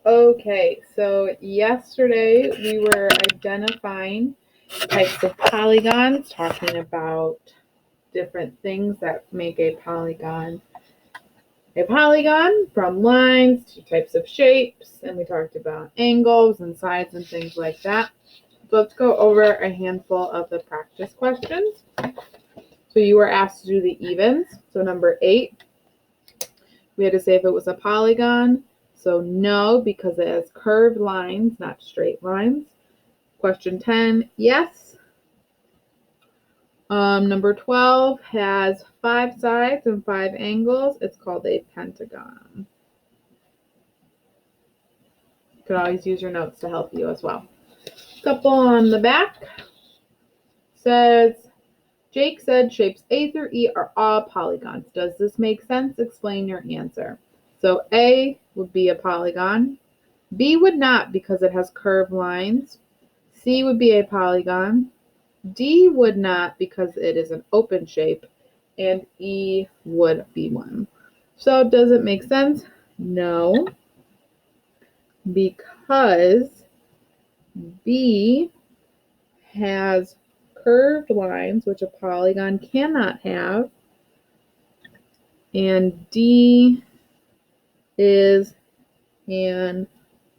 Okay, so yesterday we were identifying types of polygons, talking about different things that make a polygon from lines to types of shapes, and we talked about angles and sides and things like that. So let's go over a handful of the practice questions. So you were asked to do the evens. So number 8, we had to say if it was a polygon. So no, because it has curved lines, not straight lines. Question 10, yes. Number 12 has 5 sides and 5 angles. It's called a pentagon. You can always use your notes to help you as well. Couple on the back says, Jake said shapes A through E are all polygons. Does this make sense? Explain your answer. So A would be a polygon. B would not because it has curved lines. C would be a polygon. D would not because it is an open shape. And E would be one. So does it make sense? No, because B has curved lines, which a polygon cannot have, and D is an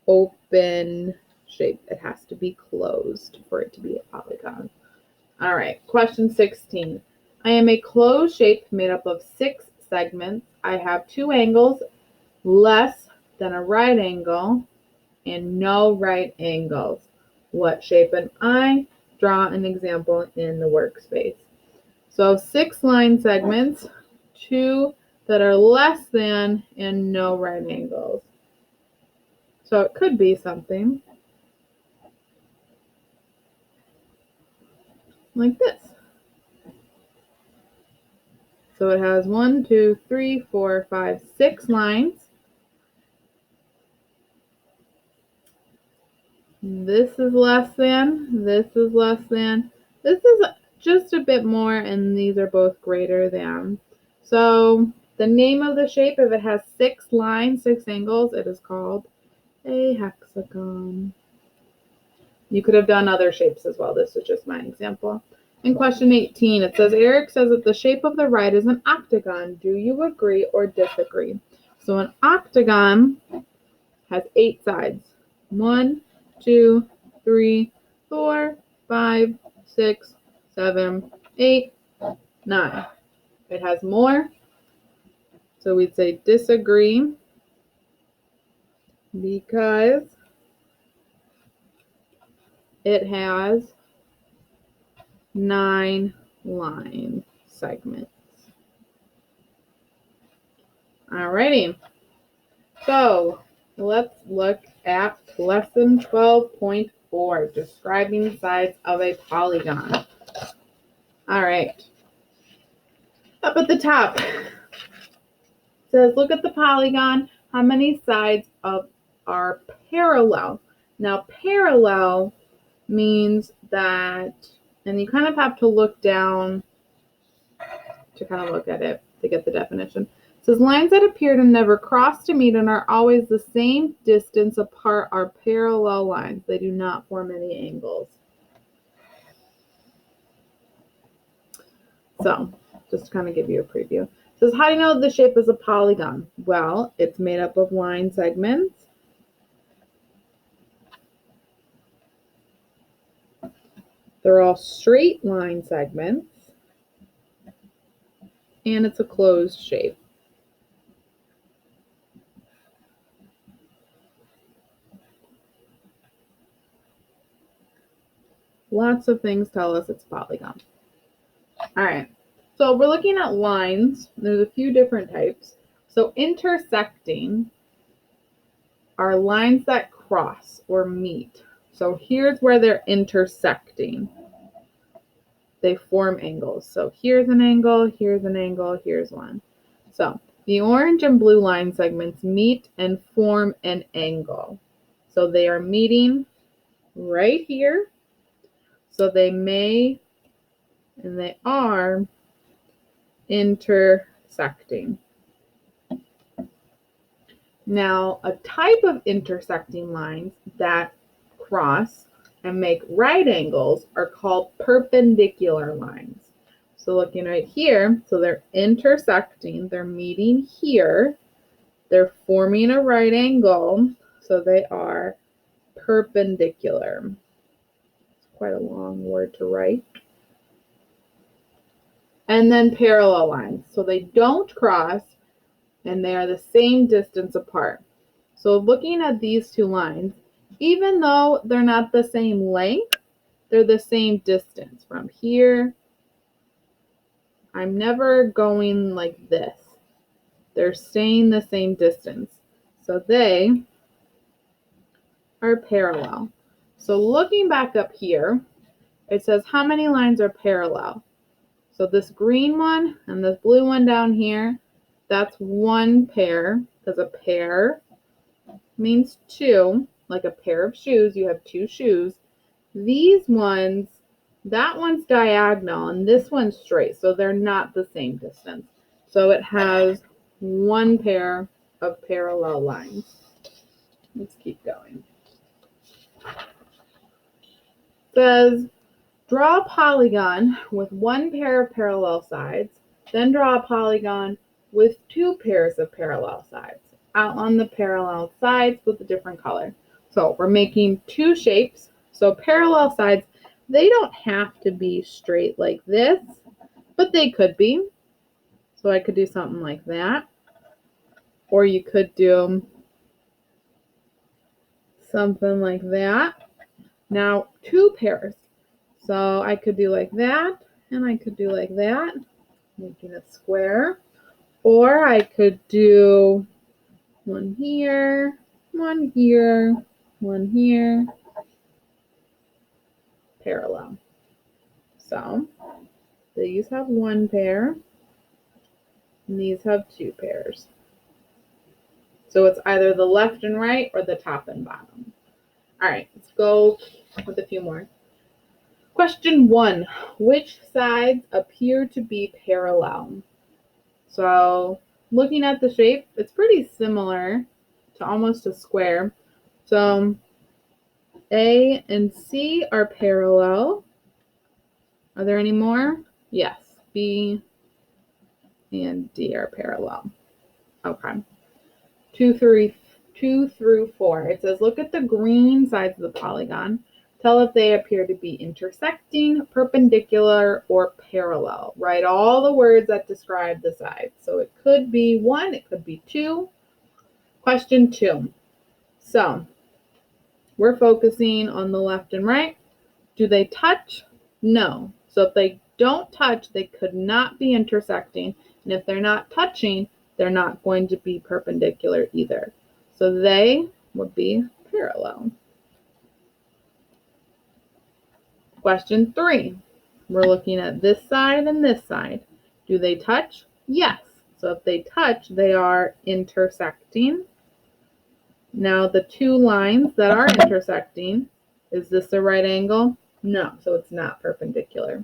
open shape. It has to be closed for it to be a polygon. All right, question 16. I am a closed shape made up of 6 segments. I have 2 angles less than a right angle and no right angles. What shape am I? Draw an example in the workspace. So 6 line segments, 2 that are less than and no right angles. So it could be something like this. So it has 1, 2, 3, 4, 5, 6 lines. This is less than, this is less than, this is just a bit more, and these are both greater than. So the name of the shape, if it has 6 lines, 6 angles, it is called a hexagon. You could have done other shapes as well. This is just my example. In question 18, it says, Eric says that the shape of the right is an octagon. Do you agree or disagree? So an octagon has 8 sides. 1, 2, 3, 4, 5, 6, 7, 8, 9. It has more. So we'd say disagree because it has 9 line segments. Alrighty. So let's look at lesson 12.4, describing sides of a polygon. All right. Up at the top, it says, look at the polygon. How many sides are parallel? Now, parallel means that, and you kind of have to look down to kind of look at it to get the definition. It says lines that appear to never cross to meet and are always the same distance apart are parallel lines. They do not form any angles. So, just to kind of give you a preview. It says, how do you know the shape is a polygon? Well, it's made up of line segments. They're all straight line segments. And it's a closed shape. Lots of things tell us it's a polygon. All right. So we're looking at lines. There's a few different types. So intersecting are lines that cross or meet. So here's where they're intersecting. They form angles. So here's an angle, here's an angle, here's one. So the orange and blue line segments meet and form an angle. So they are meeting right here. So they may and they are intersecting. Now, a type of intersecting lines that cross and make right angles are called perpendicular lines. So looking right here, so they're intersecting, they're meeting here, they're forming a right angle, so they are perpendicular. It's quite a long word to write. And then parallel lines. So they don't cross and they are the same distance apart. So looking at these two lines, even though they're not the same length, they're the same distance from here. I'm never going like this. They're staying the same distance. So they are parallel. So looking back up here, it says how many lines are parallel. So this green one and this blue one down here, that's one pair, because a pair means two, like a pair of shoes, you have two shoes. These ones, that one's diagonal and this one's straight, so they're not the same distance. So it has one pair of parallel lines. Let's keep going. It says, draw a polygon with one pair of parallel sides, then draw a polygon with two pairs of parallel sides. Outline the parallel sides with a different color. So we're making two shapes. So parallel sides, they don't have to be straight like this, but they could be. So I could do something like that. Or you could do something like that. Now, two pairs. So I could do like that, and I could do like that, making a square. Or I could do one here, one here, one here, parallel. So these have one pair, and these have two pairs. So it's either the left and right or the top and bottom. All right, let's go with a few more. Question 1, which sides appear to be parallel? So looking at the shape, it's pretty similar to almost a square. So A and C are parallel. Are there any more? Yes, B and D are parallel. Okay. 2 through 4. It says, look at the green sides of the polygon. Tell if they appear to be intersecting, perpendicular, or parallel. Write all the words that describe the sides. So it could be 1, it could be 2. Question 2. So we're focusing on the left and right. Do they touch? No. So if they don't touch, they could not be intersecting. And if they're not touching, they're not going to be perpendicular either. So they would be parallel. Question 3. We're looking at this side and this side. Do they touch? Yes. So if they touch, they are intersecting. Now the two lines that are intersecting, is this a right angle? No, so it's not perpendicular.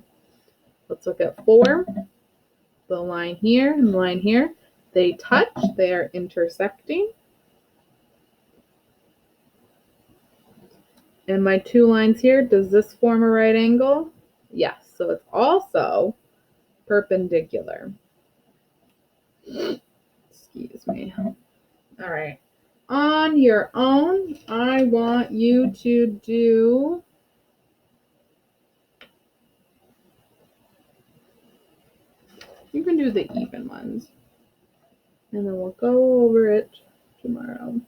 Let's look at 4. The line here and the line here, they touch, they are intersecting. And my two lines here, does this form a right angle? Yes, so it's also perpendicular. Excuse me. All right. On your own, I want you to do the even ones. And then we'll go over it tomorrow.